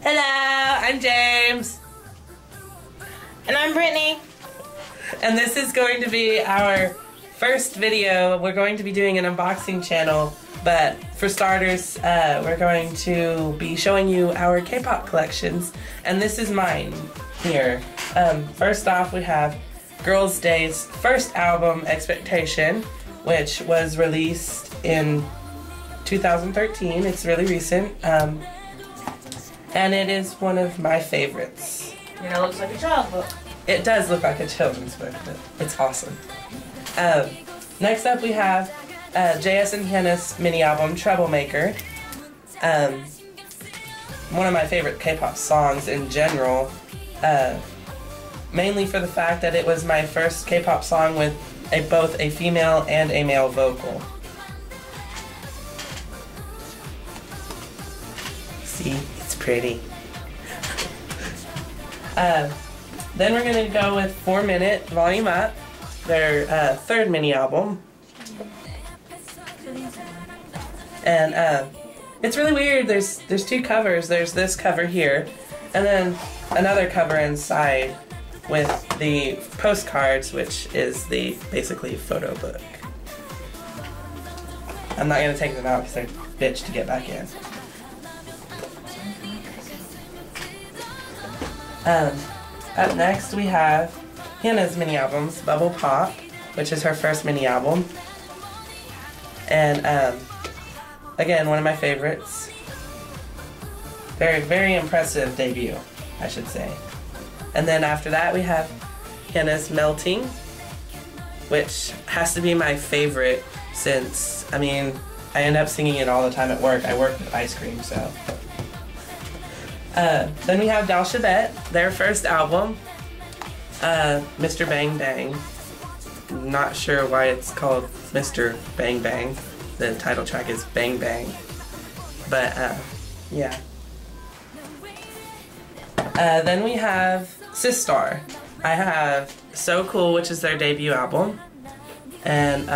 Hello, I'm James. And I'm Brittany. And this is going to be our first video. We're going to be doing an unboxing channel, but for starters, we're going to be showing you our K-pop collections. And this is mine here. First off, we have Girls' Day's first album, Expectation, which was released in 2013. It's really recent. And it is one of my favorites. You know, it looks like a child's book. It does look like a children's book, but it's awesome. Next up we have JS and Hyeon's mini album, Troublemaker. One of my favorite K-pop songs in general. Mainly for the fact that it was my first K-pop song with both a female and a male vocal. See? It's pretty. Then we're going to go with 4 Minute Volume Up, their third mini album. And it's really weird. There's two covers. There's this cover here, and then another cover inside with the postcards, which is the basically photo book. I'm not going to take them out because they're bitch to get back in. Up next we have Hyeon's mini albums, Bubble Pop, which is her first mini album. And again, one of my favorites. Very, very impressive debut, I should say. And then after that we have Hyeon's Melting, which has to be my favorite since, I mean, I end up singing it all the time at work. I work with ice cream, so. Then we have Dal Shabet, their first album, Mr. Bang Bang. Not sure why it's called Mr. Bang Bang. The title track is Bang Bang. But, yeah. Then we have Sistar. I have So Cool, which is their debut album. And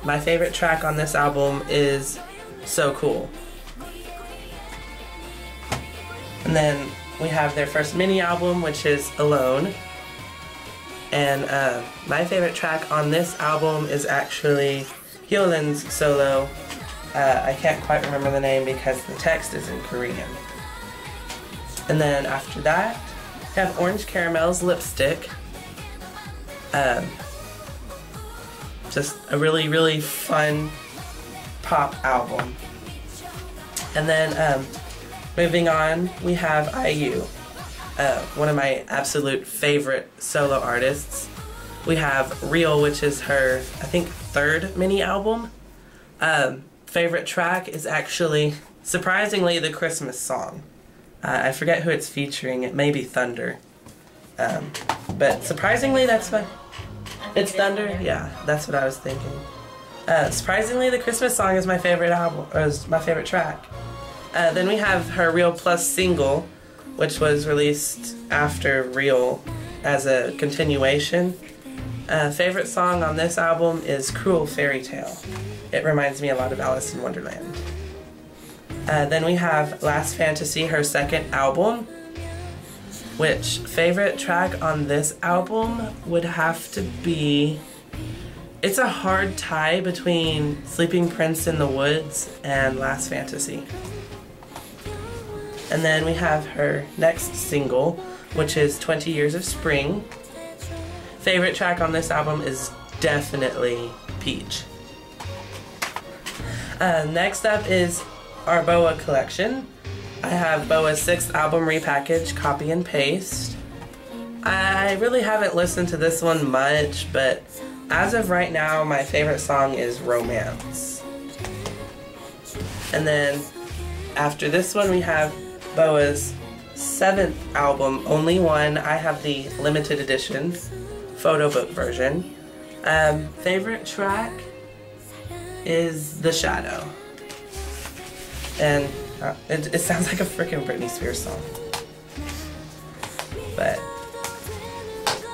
my favorite track on this album is So Cool. And then we have their first mini album, which is Alone. And my favorite track on this album is actually Hyo-yeon's solo. I can't quite remember the name because the text is in Korean. And then after that, we have Orange Caramel's Lipstick. Just a really, really fun pop album. And then moving on, we have IU, one of my absolute favorite solo artists. We have Real, which is her, I think, third mini album. Favorite track is actually, surprisingly, the Christmas song. I forget who it's featuring. It may be Thunder. But surprisingly, that's my... It's Thunder? Yeah, that's what I was thinking. Surprisingly, the Christmas song is my favorite album, or is my favorite track. Then we have her Real Plus single, which was released after Real as a continuation. Favorite song on this album is Cruel Fairytale. It reminds me a lot of Alice in Wonderland. Then we have Last Fantasy, her second album, which favorite track on this album would have to be... It's a hard tie between Sleeping Prince in the Woods and Last Fantasy. And then we have her next single, which is 20 Years of Spring. Favorite track on this album is definitely Peach. Next up is our BoA collection. I have BoA's 6th album repackaged, Copy and Paste. I really haven't listened to this one much, but as of right now, my favorite song is Romance. And then after this one, we have BoA's 7th album, Only One. I have the limited edition photo book version. Favorite track is The Shadow. And it sounds like a freaking Britney Spears song.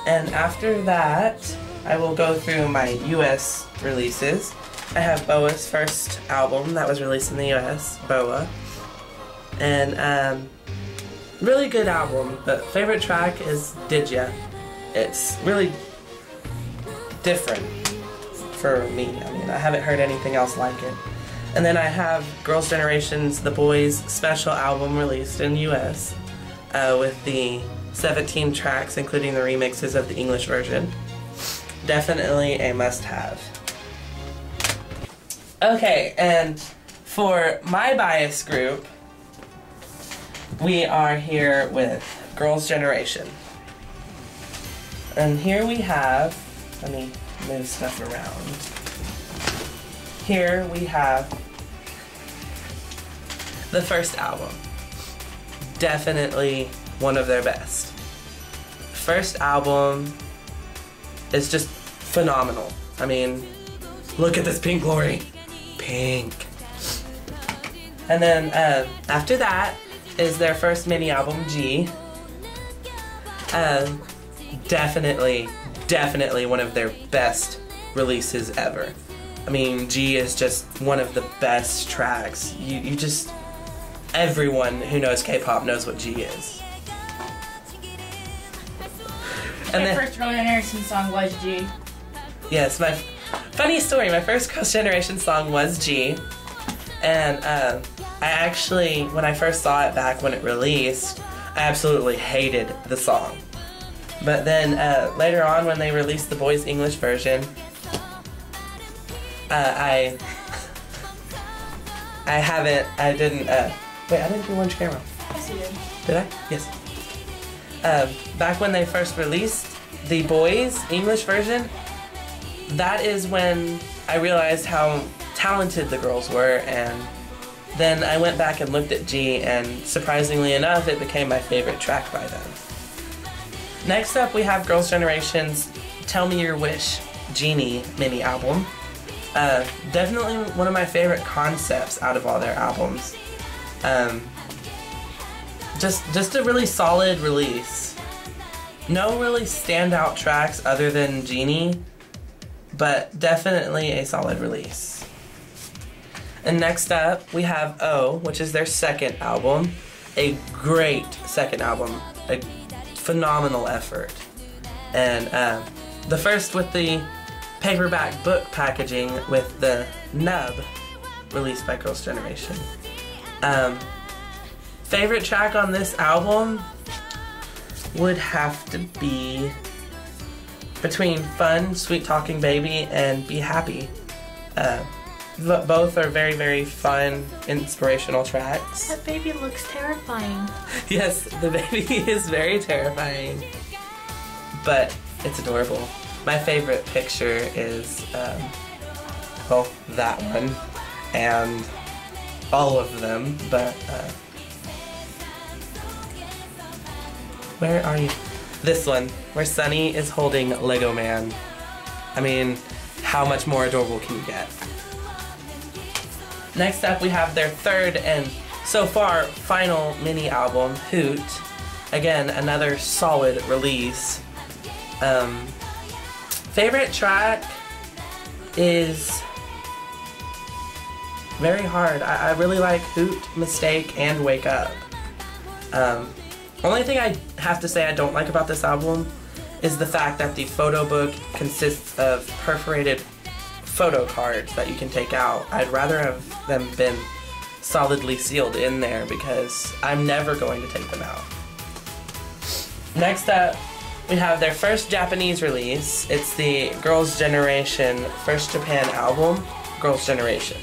And after that, I will go through my US releases. I have BoA's first album that was released in the US, BoA. And really good album, but favorite track is Did Ya. It's really different for me. I mean, I haven't heard anything else like it. And then I have Girls' Generation's The Boys special album released in US with the 17 tracks, including the remixes of the English version. Definitely a must-have. Okay, and for my bias group, we are here with Girls' Generation. And here we have, let me move stuff around. Here we have the first album. Definitely one of their best. First album is just phenomenal. I mean, look at this pink glory. Pink. And then after that is their first mini album, G. Definitely one of their best releases ever. I mean, G is just one of the best tracks. You just, everyone who knows K-pop knows what G is. And my first Girls' Generation song was G. Yes, my funny story, my first Girls' Generation song was G. And I actually, when I first saw it back when it released, I absolutely hated the song. But then later on when they released the Boys English version, I didn't do orange camera. Yes, you did. Did I? Yes. Back when they first released the Boys English version, that is when I realized how talented the girls were, and then I went back and looked at G, and surprisingly enough, it became my favorite track by them. Next up, we have Girls' Generation's Tell Me Your Wish Genie mini album. Definitely one of my favorite concepts out of all their albums. Just a really solid release. No really standout tracks other than Genie, but definitely a solid release. And next up, we have O, which is their second album. A great second album. A phenomenal effort. And the first with the paperback book packaging with the nub released by Girls' Generation. Favorite track on this album would have to be between Fun, Sweet Talking Baby, and Be Happy. Both are very, very fun, inspirational tracks. That baby looks terrifying. Yes, the baby is very terrifying, but it's adorable. My favorite picture is, well, that one, and all of them, but, where are you? This one, where Sunny is holding Lego Man. I mean, how much more adorable can you get? Next up, we have their third and so far final mini album, Hoot. Again, another solid release. Favorite track is very hard. I really like Hoot, Mistake, and Wake Up. Only thing I have to say I don't like about this album is the fact that the photo book consists of perforated photo cards that you can take out. I'd rather have them been solidly sealed in there because I'm never going to take them out. Next up, we have their first Japanese release. It's the Girls' Generation First Japan album, Girls' Generation.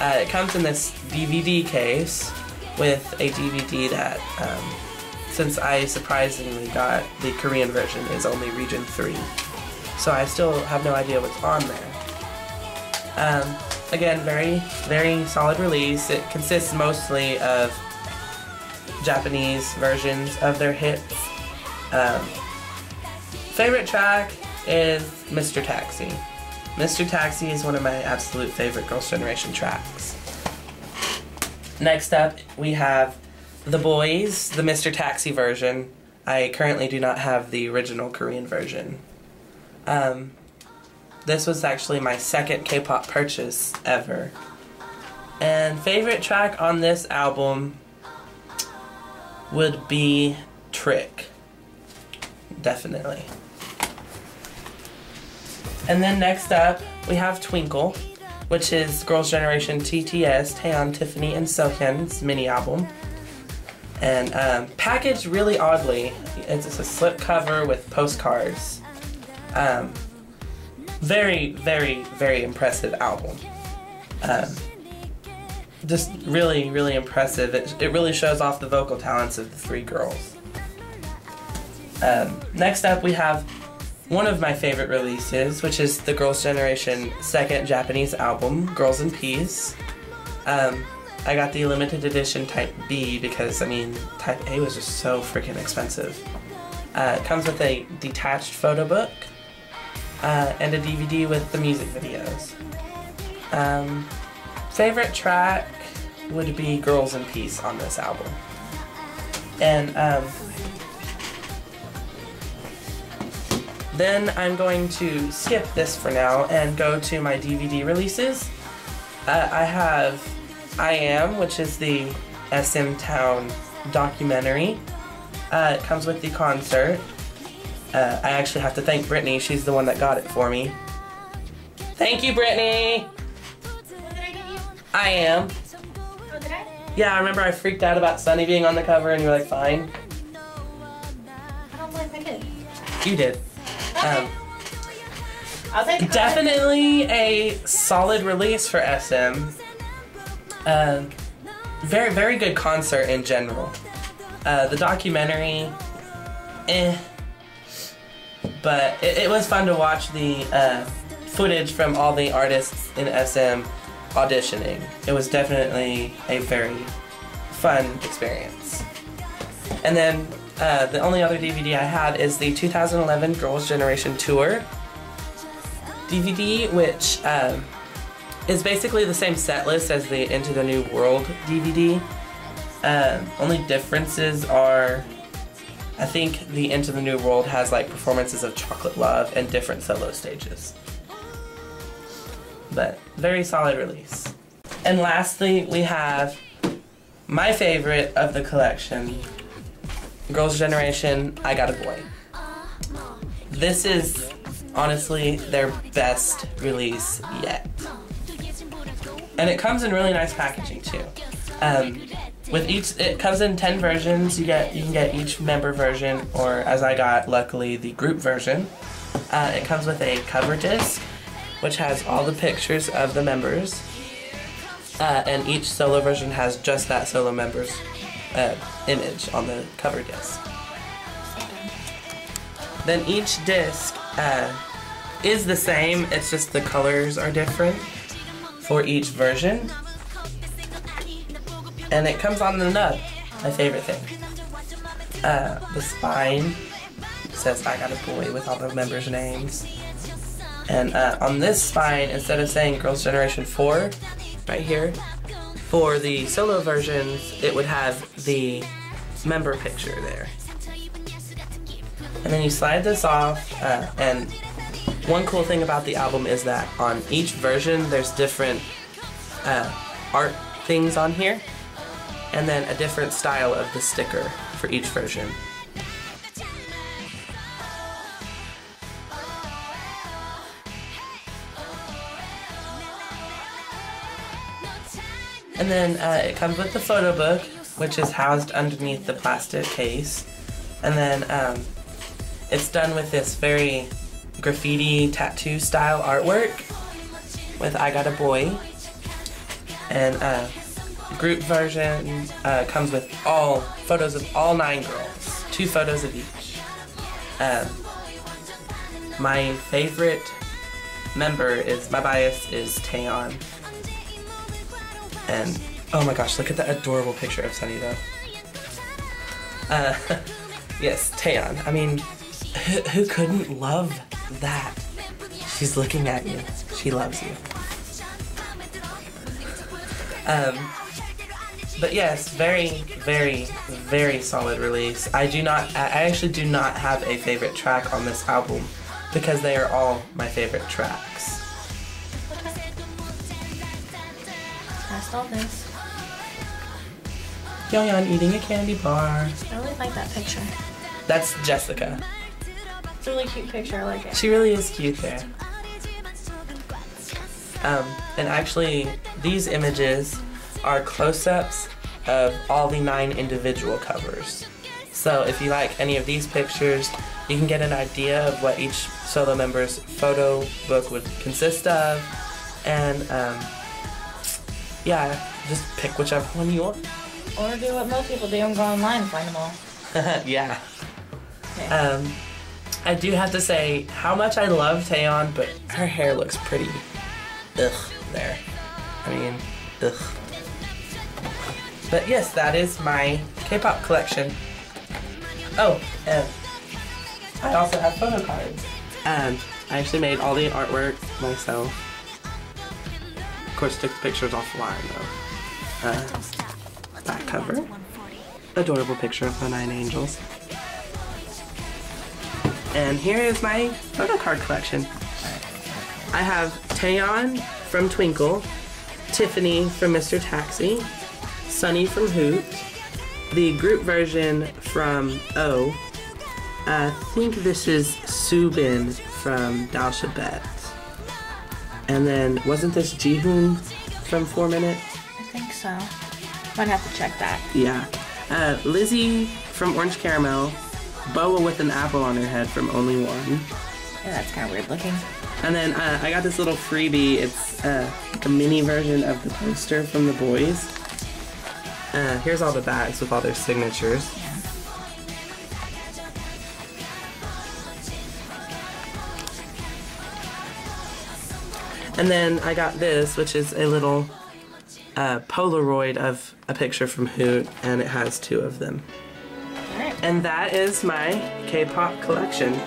It comes in this DVD case with a DVD that, since I surprisingly got the Korean version, is only region 3. So I still have no idea what's on there. Again, very, very solid release. It consists mostly of Japanese versions of their hits. Favorite track is Mr. Taxi. Mr. Taxi is one of my absolute favorite Girls' Generation tracks. Next up, we have The Boys, the Mr. Taxi version. I currently do not have the original Korean version. This was actually my second K-pop purchase ever. And favorite track on this album would be Trick. Definitely. And then next up, we have Twinkle, which is Girls' Generation TTS, Taeyeon, Tiffany, and Sohyun's mini album. And packaged really oddly. It's a slip cover with postcards. Very, very, very impressive album. Just really, really impressive. It really shows off the vocal talents of the three girls. Next up we have one of my favorite releases, which is the Girls' Generation second Japanese album, Girls in Peace. I got the limited edition Type B because, I mean, Type A was just so freaking expensive. It comes with a detached photo book and a DVD with the music videos. Favorite track would be Girls in Peace on this album. And then I'm going to skip this for now and go to my DVD releases. I have I Am, which is the SM Town documentary. It comes with the concert. I actually have to thank Brittany. She's the one that got it for me. Thank you, Brittany! What did I get you? I Am. Oh, did I? Yeah, I remember I freaked out about Sunny being on the cover and you were like, fine. I don't believe I did. You did. Okay. I'll take it. Definitely a solid release for SM. Very, very good concert in general. The documentary, but it was fun to watch the footage from all the artists in SM auditioning. It was definitely a very fun experience. And then the only other DVD I had is the 2011 Girls' Generation Tour DVD, which is basically the same set list as the Into the New World DVD. Only differences are, I think the Into the New World has like performances of Chocolate Love and different solo stages. But very solid release. And lastly, we have my favorite of the collection, Girls' Generation, I Got a Boy. This is honestly their best release yet. And it comes in really nice packaging too. With each, it comes in 10 versions. You can get each member version, or as I got, luckily, the group version. It comes with a cover disc, which has all the pictures of the members. And each solo version has just that solo member's image on the cover disc. Then each disc is the same, it's just the colors are different for each version. And it comes on the nub, my favorite thing. The spine says I Got a Boy with all the members' names. And on this spine, instead of saying Girls' Generation 4, right here, for the solo versions, it would have the member picture there. And then you slide this off, and one cool thing about the album is that on each version, there's different art things on here, and then a different style of the sticker for each version. And then it comes with the photo book, which is housed underneath the plastic case. And then it's done with this very graffiti tattoo style artwork with I Got a Boy. And group version comes with all photos of all 9 girls, 2 photos of each. My favorite member is, my bias is Taeyeon. And oh my gosh, look at that adorable picture of Sunny though. Yes, Taeyeon. I mean, who couldn't love that? She's looking at you. She loves you. But yes, very, very, very solid release. I actually do not have a favorite track on this album because they are all my favorite tracks. Past all this. Hyo-yeon eating a candy bar. I really like that picture. That's Jessica. It's a really cute picture. I like it. She really is cute there. And actually, these images are close-ups of all the 9 individual covers. So if you like any of these pictures, you can get an idea of what each solo member's photo book would consist of. And yeah, just pick whichever one you want. Or do what most people do and go online and find them all. Yeah. Okay. I do have to say how much I love Taeyeon, but her hair looks pretty ugh there. I mean, ugh. But yes, that is my K-pop collection. Oh, and I also have photo cards. And I actually made all the artwork myself. Of course, took the pictures offline though. Back cover. Adorable picture of the 9 angels. And here is my photo card collection. I have Taeyeon from Twinkle, Tiffany from Mr. Taxi, Sunny from Hoot, the group version from O. I think this is Subin from Dalshabet. And then, wasn't this Jihoon from 4 Minute? I think so. Might have to check that. Yeah. Lizzie from Orange Caramel, Boa with an apple on her head from Only One. Yeah, that's kind of weird looking. And then I got this little freebie. It's a mini version of the poster from the boys. Here's all the bags with all their signatures. Yeah. And then I got this, which is a little Polaroid of a picture from Hoot, and it has 2 of them. All right. And that is my K-pop collection.